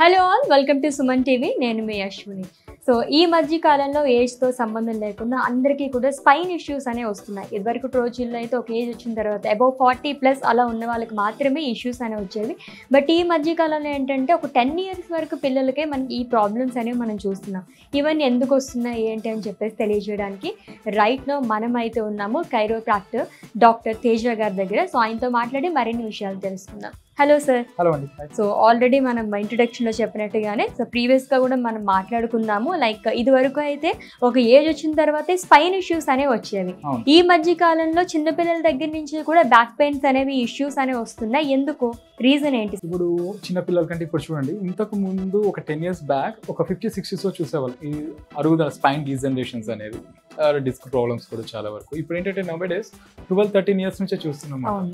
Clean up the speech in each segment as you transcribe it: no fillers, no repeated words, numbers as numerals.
Hello all, welcome to Suman TV. నేను మీ Ashwini. So ఈ మధ్య కాలంలో ఏజ్తో సంబంధం లేకుండా అందరికీ కూడా స్పైన్ ఇష్యూస్ అనేవి వస్తున్నాయి. ఇదివరకు రోజుల్లో అయితే ఒక ఏజ్ వచ్చిన తర్వాత అబౌవ్ 40+ అలా ఉన్న వాళ్ళకి మాత్రమే ఇష్యూస్ అనేవి వచ్చేవి. బట్ ఈ మధ్య కాలంలో ఏంటంటే ఒక 10 years వరకు పిల్లలకే మనకి ఈ ప్రాబ్లమ్స్ అనేవి మనం చూస్తున్నాం. ఇవన్నీ ఎందుకు వస్తున్నాయి ఏంటి అని చెప్పేసి తెలియజేయడానికి రైట్నో మనం అయితే ఉన్నాము కైరోప్రాక్టర్ డాక్టర్ తేజ గారి దగ్గర. సో ఆయనతో మాట్లాడి మరిన్ని విషయాలు తెలుసుకుందాం. Hello sir. హలో అండి. సో ఆల్రెడీ మనం ఇంట్రొడక్షన్లో చెప్పినట్టుగానే సో ప్రీవియస్గా కూడా మనం మాట్లాడుకున్నాము. లైక్ ఇది వరకు అయితే ఒక ఏజ్ వచ్చిన తర్వాతే స్పైన్ ఇష్యూస్ అనేవి వచ్చేవి. ఈ మధ్య కాలంలో చిన్నపిల్లల దగ్గర నుంచి కూడా బ్యాక్ పెయిన్స్ అనేవి ఇష్యూస్ అనేవి వస్తున్నాయి. ఎందుకు, రీజన్ ఏంటి? ఇప్పుడు చిన్నపిల్లల కంటే ఇప్పుడు చూడండి, ఇంతకు ముందు ఒక 10 years బ్యాక్ ఒక 50-60s చూసేవాళ్ళు ఈ అరుగుదల స్పైన్ డీజనరేషన్స్ అనేవి, డిస్క్ ప్రాబ్లమ్స్ కూడా చాలా వరకు. ఇప్పుడు ఏంటంటే నౌడేస్ 12-13 years నుంచే చూస్తున్నాం.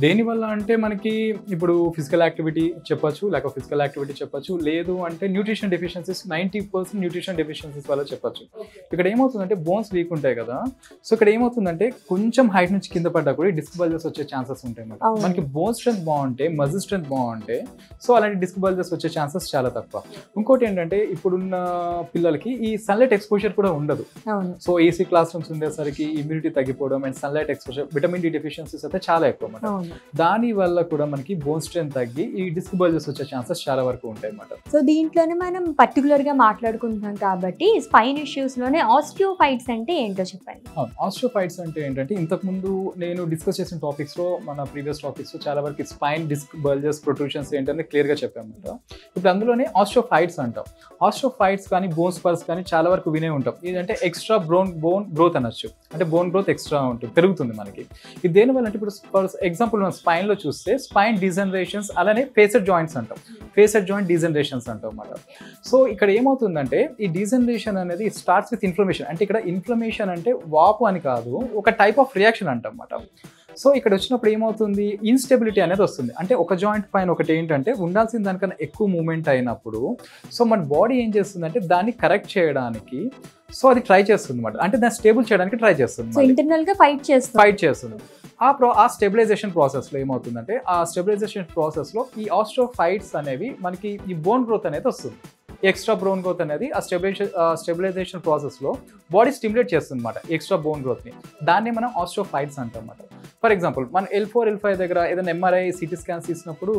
దేనివల్ల అంటే మనకి ఇప్పుడు ఫిజికల్ యాక్టివిటీ చెప్పొచ్చు, లేక ఫిజికల్ యాక్టివిటీ చెప్పొచ్చు, లేదు అంటే న్యూట్రిషన్ డెఫిషియన్సీస్, 90% న్యూట్రిషన్ డెఫిషియన్సీస్ వల్ల చెప్పొచ్చు. ఇక్కడ ఏమవుతుందంటే బోన్స్ వీక్ ఉంటాయి కదా, సో ఇక్కడ ఏమవుతుందంటే కొంచెం హైట్ నుంచి కింద పడ్డా కూడా డిస్క్ బల్జెస్ వచ్చే ఛాన్సెస్ ఉంటాయి. మనకి బోన్ స్ట్రెంత్ బాగుంటే, మజిల్ స్ట్రెంత్ బాగుంటే, సో అలాంటి డిస్క్ బల్జెస్ వచ్చే ఛాన్సెస్ చాలా తక్కువ. ఇంకోటి ఏంటంటే ఇప్పుడున్న పిల్లలకి ఈ సన్లైట్ ఎక్స్పోజర్ కూడా ఉండదు. సో ఏసీ క్లాస్ రూమ్స్ ఉండేసరికి ఇమ్యూనిటీ తగ్గిపోవడం and sunlight exposure, vitamin D deficiencies అయితే చాలా ఎక్కువ అన్నమాట. దాని వల్ల కూడా మనకి బోన్ స్ట్రెంత్ తగ్గి ఈ డిస్క్ బల్జెస్ వచ్చే ఛాన్సెస్ చాలా వరకు ఉంటాయి అన్నమాట. సో దీంట్లోనే మనం పర్టికులర్గా మాట్లాడుకుంటున్నాం కాబట్టి స్పైన్ ఇష్యూస్లోనే ఆస్టియోఫైట్స్ అంటే ఏంటో చెప్పండి. ఆస్టియోఫైట్స్ అంటే ఏంటంటే ఇంతకుముందు నేను డిస్కస్ చేసిన టాపిక్స్లో, మన ప్రీవియస్ టాపిక్స్లో చాలా వరకు స్పైన్ డిస్క్ బల్జెస్ ప్రొట్రూషన్స్ ఏంటంటే క్లియర్గా చెప్పామన్నమాట. ఇప్పుడు అందులోనే ఆస్టియోఫైట్స్ అంటాం. ఆస్టియోఫైట్స్ కానీ బోన్ స్పర్స్ కానీ చాలా వరకు వినే ఉంటాం. ఇదంటే ఎక్స్ట్రా బోన్ గ్రోత్ అనొచ్చు, అంటే బోన్ గ్రోత్ ఎక్స్ట్రా ఉంటుంది, పెరుగుతుంది మనకి. ఇది దేనివల్ల అంటే ఇప్పుడు ఫర్ ఎగ్జాంపుల్ మనం స్పైన్లో చూస్తే స్పైన్ డీజనరేషన్స్, అలానే ఫేసెడ్ జాయింట్స్ అంటాం, ఫేసెడ్ జాయింట్ డీజనరేషన్స్ అంటాం అన్నమాట. సో ఇక్కడ ఏమవుతుందంటే ఈ డీజనరేషన్ అనేది స్టార్ట్స్ విత్ ఇన్ఫ్లమేషన్. అంటే ఇక్కడ ఇన్ఫ్లమేషన్ అంటే వాపు అని కాదు, ఒక టైప్ ఆఫ్ రియాక్షన్ అంటాం అన్నమాట. సో ఇక్కడ వచ్చినప్పుడు ఏమవుతుంది, ఇన్స్టెబిలిటీ అనేది వస్తుంది. అంటే ఒక జాయింట్ పైన ఒకటి ఏంటంటే ఉండాల్సిన దానికన్నా ఎక్కువ మూమెంట్ అయినప్పుడు సో మన బాడీ ఏం చేస్తుందంటే దాన్ని కరెక్ట్ చేయడానికి సో అది ట్రై చేస్తుంది అన్నమాట. అంటే దాన్ని స్టేబుల్ చేయడానికి ట్రై చేస్తుంది, ఇంటర్నల్గా ఫైట్ చేస్తుంది. ఆ స్టెబిలైజేషన్ ప్రాసెస్లో ఏమవుతుందంటే ఆ స్టెబిలైజేషన్ ప్రాసెస్లో ఈ ఆస్టియోఫైట్స్ అనేవి మనకి ఈ బోన్ గ్రోత్ అనేది వస్తుంది. ఎక్స్ట్రా బోన్ గ్రోత్ అనేది ఆ స్టెబిలైజేషన్ ప్రాసెస్లో బాడీ స్టిమ్యులేట్ చేస్తుంది అన్నమాట, ఎక్స్ట్రా బోన్ గ్రోత్ని. దాన్ని మనం ఆస్టియోఫైట్స్ అంటాం అన్నమాట. ఫర్ ఎగ్జాంపుల్ మన L4, L5 దగ్గర ఏదైనా MRI, CT స్కాన్స్ తీసినప్పుడు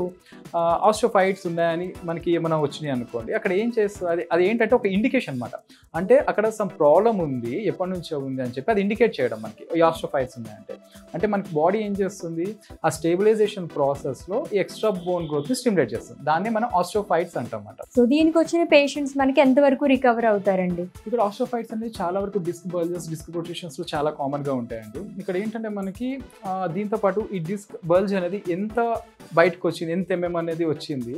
ఆస్టియోఫైట్స్ ఉన్నాయని మనకి ఏమైనా వచ్చినాయి అనుకోండి, అక్కడ ఏం చేస్తుంది, అది ఏంటంటే ఒక ఇండికేషన్ అన్నమాట. అంటే అక్కడ సమ్ ప్రాబ్లం ఉంది, ఎప్పటి నుంచో ఉంది అని చెప్పి అది ఇండికేట్ చేయడం మనకి ఈ ఆస్టియోఫైట్స్ ఉన్నాయంటే. అంటే మనకి బాడీ ఏం చేస్తుంది, ఆ స్టెబిలైజేషన్ ప్రాసెస్లో ఈ ఎక్స్ట్రా బోన్ గ్రోత్ని స్టిమ్యులేట్ చేస్తుంది. దాన్ని మనం ఆస్టియోఫైట్స్ అంటాం అన్నమాట. సో దీనికి వచ్చిన పేషెంట్స్ మనకి ఎంతవరకు రికవర్ అవుతారండి? ఇక్కడ ఆస్టియోఫైట్స్ అనేది చాలా వరకు డిస్క్ బల్జెస్, డిస్క్ ప్రొట్రూషన్స్లో చాలా కామన్గా ఉంటాయండి. ఇక్కడ ఏంటంటే మనకి దీంతో పాటు ఈ డిస్క్ బల్జ్ అనేది ఎంత బయటకు వచ్చింది, ఎంత అనేది వచ్చింది,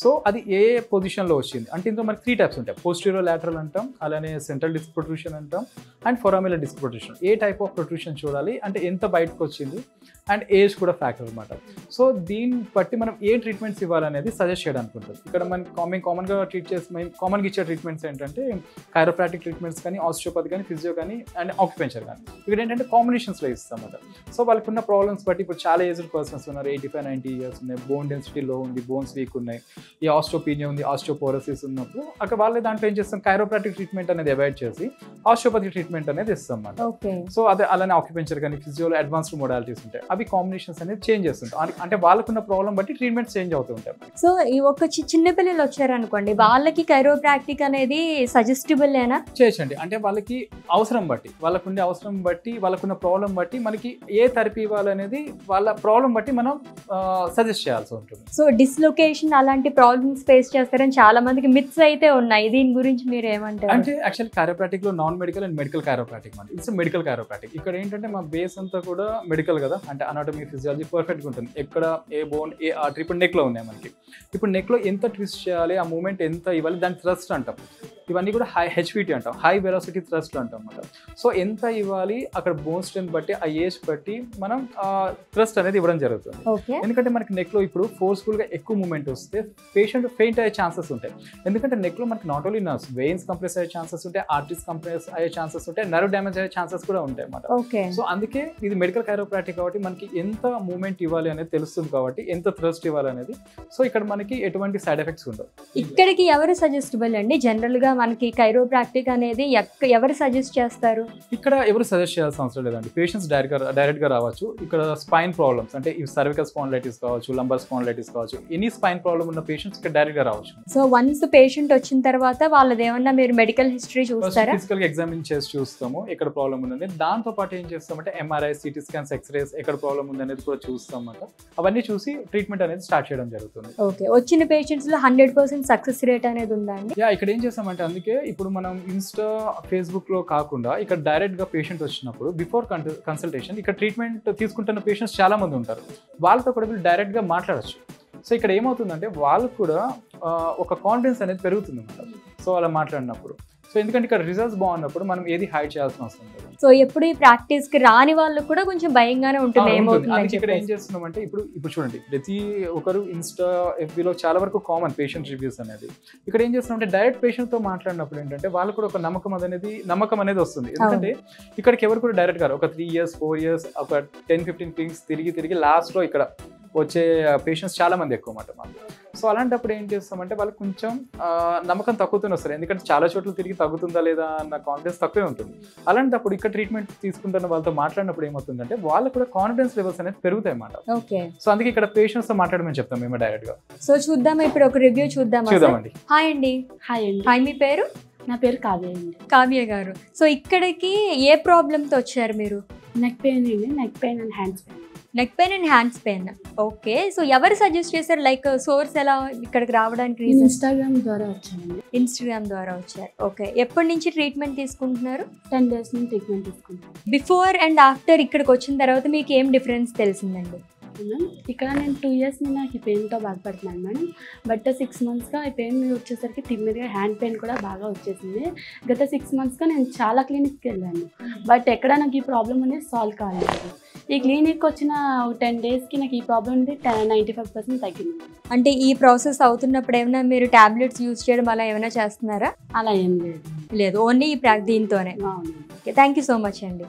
సో అది ఏ పొజిషన్లో వచ్చింది అంటే ఇందులో మనకి 3 types ఉంటాయి. పోస్టీరియో లాటరల్ అంటాం, అలానే సెంట్రల్ డిస్క్ ప్రొట్రూషన్ అంటాం, అండ్ ఫొరామిలర్ డిస్క్ ప్రొట్రూషన్. ఏ టైప్ ఆఫ్ ప్రొట్రూషన్ చూడాలి అంటే ఎంత బయటకు వచ్చింది, అండ్ ఏజ్ కూడా ఫ్యాక్టర్ అనమాట. సో దీన్ని బట్టి మనం ఏ ట్రీట్మెంట్స్ ఇవ్వాలనేది సజెస్ట్ చేయడానికి ఉంటుంది. ఇక్కడ మనం కామన్గా కామన్గా ఇచ్చే ట్రీట్మెంట్స్ ఏంటంటే కైరోప్రాక్టిక్ ట్రీట్మెంట్స్ కానీ, ఆస్టియోపతి కానీ, ఫిజియో కానీ, అండ్ ఆక్యుపెంచర్ కానీ. ఇక్కడ ఏంటంటే కాంబినేషన్స్లో ఇస్తాం అన్నమాట. సో వాళ్ళకి ఉన్న ప్రాబ్లమ్స్ బట్టి ఇప్పుడు చాలా ఏజ్డ్ పర్సన్స్ ఉన్నారు, 85-90 years ఉన్నాయి, బోన్ డెన్సిటీ లో ఉంది, బోన్స్ వీక్ ఉన్నాయి, ఈ ఆస్టియోపీనియా ఉంది, ఆస్టియోపోరోసిస్ ఉన్నప్పుడు అక్కడ వాళ్ళే దాంట్లో ఏం చేస్తాం, కైరోప్రాక్టిక్ ట్రీట్మెంట్ అనేది అవాయిడ్ చేసి ఆస్టియోపతి ట్రీట్మెంట్ అనేది ఇస్తాం అన్నమాట. సో అదే అలానే ఆక్యుపెంచర్ కానీ, ఫిజియోలో అడ్వాన్స్డ్ మోడాలిటీస్ ఉంటాయి, అవి కాంబినేషన్స్ అనేది చేంజ్ చేస్తుంటాయి. అంటే వాళ్ళకున్న ప్రాబ్లం బట్టి ట్రీట్మెంట్ చేంజ్ అవుతూ ఉంటాయి. సో ఈ ఒక చిన్న పిల్లలు వచ్చారనుకోండి, వాళ్ళకి కైరోప్రాక్టిక్ అనేది సజెస్టబుల్ ఏనా? చేయొచ్చండి. అంటే వాళ్ళకి అవసరం బట్టి, వాళ్ళకుండే అవసరం బట్టి, వాళ్ళకున్న ప్రాబ్లం బట్టి మనకి ఏ థెరపీ ఇవ్వాలనేది వాళ్ళ ప్రాబ్లం బట్టి మనం సజెస్ట్ చేయాల్సి ఉంటుంది. సో డిస్లొకేషన్ అలాంటి ప్రాబ్లమ్స్ ఫేస్ చేస్తారని చాలా మందికి మిత్స్ అయితే ఉన్నాయి, దీని గురించి మీరు ఏమంటారు? అంటే యాక్చువల్ కైరోప్రాక్టిక్ లో non medical and medical chiropractic అంటే ఇట్స్ మెడికల్ కైరోప్రాక్టిక్. ఇక్కడ ఏంటంటే మా బేస్ అంతా కూడా మెడికల్ కదా, అంటే అనాటమీ, ఫిజియాలజీ పర్ఫెక్ట్గా ఉంటుంది. ఎక్కడ ఏ బోన్, ఏ ఆర్టరీ, ఇప్పుడు నెక్లో ఉన్నాయి మనకి. ఇప్పుడు నెక్లో ఎంత ట్విస్ట్ చేయాలి, ఆ మూమెంట్ ఎంత ఇవ్వాలి, దాని థ్రస్ట్ అంటాం. ఇవన్నీ కూడా హై హెచ్విటీ అంటాం, హై వెలాసిటీ థ్రస్ట్ అంటాం అన్నమాట. సో ఎంత ఇవ్వాలి అక్కడ బోన్ స్ట్రెంత్ బట్టి ఆ ఏజ్ బట్టి మనం థ్రస్ట్ అనేది ఇవ్వడం జరుగుతుంది. ఎందుకంటే మనకి నెక్లో ఇప్పుడు ఫోర్స్ఫుల్గా ఎక్కువ మూమెంట్ వస్తే పేషెంట్ ఫెయింట్ అయ్యే ఛాన్సెస్ ఉంటాయి. ఎందుకంటే నెక్లో మనకి not only nerves, veins compress అయ్యే ఛాన్సెస్ ఉంటాయి, ఆర్టరీస్ కంప్రెస్ అయ్యే ఛాన్సెస్ ఉంటాయి, నర్వ్ డ్యామేజ్ అయ్యే ఛాన్సెస్ కూడా ఉంటాయి అన్నమాట. సో అందుకే ఇది మెడికల్ కైరోప్రాక్టిక్ కాబట్టి మనకి ఎంత మూమెంట్ ఇవ్వాలి అనేది తెలుస్తుంది కాబట్టి ఎంత థ్రస్ట్ ఇవ్వాలి అనేది. సో ఇక్కడ మనకి ఎటువంటి సైడ్ ఎఫెక్ట్స్ ఉండవు. ఇక్కడికి ఎవరు సజెస్టబుల్ అండి? జనరల్ గా మనకి కైరోప్రాక్టిక్ అనేది ఎవరు సజెస్ట్ చేస్తారు? ఇక్కడ ఎవరు సజెస్ట్ చేయాల్సిన అవసరం లేదండి. పేషెంట్స్ డైరెక్ట్ గా రావచ్చు. ఇక్కడ స్పైన్ ప్రాబ్లమ్స్ అంటే ఈ సర్వికల్ స్పాండిలైటిస్ కావచ్చు, లంబర్ స్పాండిలైటిస్ కావచ్చు, ఎనీ స్పైన్ ప్రాబ్లమ్ ఉన్న పేషెంట్స్ ఇక్కడ డైరెక్ట్ గా రావచ్చు. సో వన్స్ పేషెంట్ వచ్చిన తర్వాత వాళ్ళది ఏమన్నా మీరు మెడికల్ హిస్టరీ చూస్తారా? ఫిజికల్ గా ఎగ్జామిన్ చేసి చూస్తాము ఎక్కడ ప్రాబ్లమ్ ఉందని. దాంతో పాటు ఏం చేస్తామంటే ఎంఆర్ఐ, సిటీ స్కాన్స్, ఎక్స్రేస్ ఎక్కడ ప్రాబ్లమ్ ఉంది అనేది కూడా చూస్తాం అన్నమాట. అవన్నీ చూసి ట్రీట్మెంట్ అనేది స్టార్ట్ చేయడం జరుగుతుంది. ఓకే, వచ్చిన పేషెంట్స్ లో 100% సక్సెస్ రేట్ అనేది ఉందా అండి? ఇక్కడ ఏం చేస్తామంటే అందుకే ఇప్పుడు మనం ఇన్స్టా, ఫేస్బుక్ లో కాకుండా ఇక్కడ డైరెక్ట్ గా పేషెంట్ వచ్చినప్పుడు బిఫోర్ కన్సల్టేషన్ ఇక్కడ ట్రీట్మెంట్ తీసుకుంటున్న పేషెంట్స్ చాలా మంది ఉంటారు. వాళ్ళతో కూడా వీళ్ళు డైరెక్ట్ గా మాట్లాడచ్చు. సో ఇక్కడ ఏమవుతుందంటే వాళ్ళకు కూడా ఒక కాన్ఫిడెన్స్ అనేది పెరుగుతుంది అన్నమాట. సో అలా మాట్లాడినప్పుడు సో ఎందుకంటే ఇక్కడ రిజల్ట్స్ బాగున్నప్పుడు మనం ఏది హైడ్ చేయాల్సిన అవసరం లేదు. సో ఎప్పుడు ఈ ప్రాక్టీస్ కి రాని వాళ్ళు కూడా కొంచెం భయంగానే ఉంటుంది. ఇక్కడ ఏం చేస్తున్నామంటే ఇప్పుడు చూడండి, ప్రతి ఒక్కరు ఇన్స్టా, ఎఫ్బీలో చాలా వరకు కామన్ పేషెంట్ రివ్యూస్ అనేది. ఇక్కడ ఏం చేస్తున్నామంటే డైరెక్ట్ పేషెంట్ తో మాట్లాడినప్పుడు ఏంటంటే వాళ్ళకు కూడా ఒక నమ్మకం అనేది వస్తుంది. ఎందుకంటే ఇక్కడికి ఎవరు కూడా డైరెక్ట్ గారు ఒక 3 years 4 years ఒక 10-15 క్లినిక్స్ తిరిగి లాస్ట్ లో ఇక్కడ వచ్చే పేషెంట్స్ చాలా మంది ఎక్కువ మాట మాకు. సో అలాంటప్పుడు ఏం చేస్తామంటే వాళ్ళకి కొంచెం నమ్మకం తగ్గుతూనే వస్తారు. ఎందుకంటే చాలా చోట్ల తిరిగి తగ్గుతుందా లేదా అన్న కాన్ఫిడెన్స్ తక్కువే ఉంటుంది. అలాంటప్పుడు ఇక్కడ ట్రీట్మెంట్ తీసుకుంటున్న వాళ్ళతో మాట్లాడినప్పుడు ఏమవుతుందంటే వాళ్ళకి కూడా కాన్ఫిడెన్స్ లెవెల్స్ అనేది పెరుగుతాయి అన్నమాట. సో అందుకే ఇక్కడ పేషెంట్స్ తో మాట్లాడమని చెప్తాం మేము డైరెక్ట్ గా. సో చూద్దాం, ఇప్పుడు ఒక రివ్యూ చూద్దామండి. హాయ్ అండి. హాయ్, మీ పేరు? నా పేరు కావ్య అండి. కావ్య గారు, సో ఇక్కడికి ఏ ప్రాబ్లంతో వచ్చారు మీరు? నెక్ పెయిన్ అండి. Neck pain and hands pain. Neck pain and hands pain. Okay, so ఎవరు సజెస్ట్ చేశారు? లైక్ సోర్స్ ఎలా ఇక్కడికి రావడానికి? ఇన్స్టాగ్రామ్ ద్వారా వచ్చానండి. ఇన్స్టాగ్రామ్ ద్వారా వచ్చారు. ఓకే, ఎప్పటి నుంచి ట్రీట్మెంట్ తీసుకుంటున్నారు? 10 days నుంచి ట్రీట్మెంట్ తీసుకుంటున్నాను. బిఫోర్ అండ్ ఆఫ్టర్ ఇక్కడికి వచ్చిన తర్వాత మీకు ఏం డిఫరెన్స్ తెలిసిందండి? ఇక్కడ నేను 2 years నాకు ఈ పెయిన్తో బాధపడుతున్నాను మేడం. బట్ 6 monthsగా ఈ పెయిన్ వచ్చేసరికి తిమ్మిరిగా హ్యాండ్ పెయిన్ కూడా బాగా వచ్చేసింది. గత 6 monthsగా నేను చాలా క్లినిక్కి వెళ్ళాను, బట్ ఎక్కడ నాకు ఈ ప్రాబ్లం అనేది సాల్వ్ కాలేదు. ఈ క్లినిక్ వచ్చిన 10 daysకి నాకు ఈ ప్రాబ్లం అనేది 95% తగ్గింది. అంటే ఈ ప్రాసెస్ అవుతున్నప్పుడు ఏమైనా మీరు టాబ్లెట్స్ యూజ్ చేయడం అలా ఏమైనా చేస్తున్నారా? అలా ఏం లేదు, ఓన్లీ దీంతోనే. అవును. Okay, thank you so much అండి.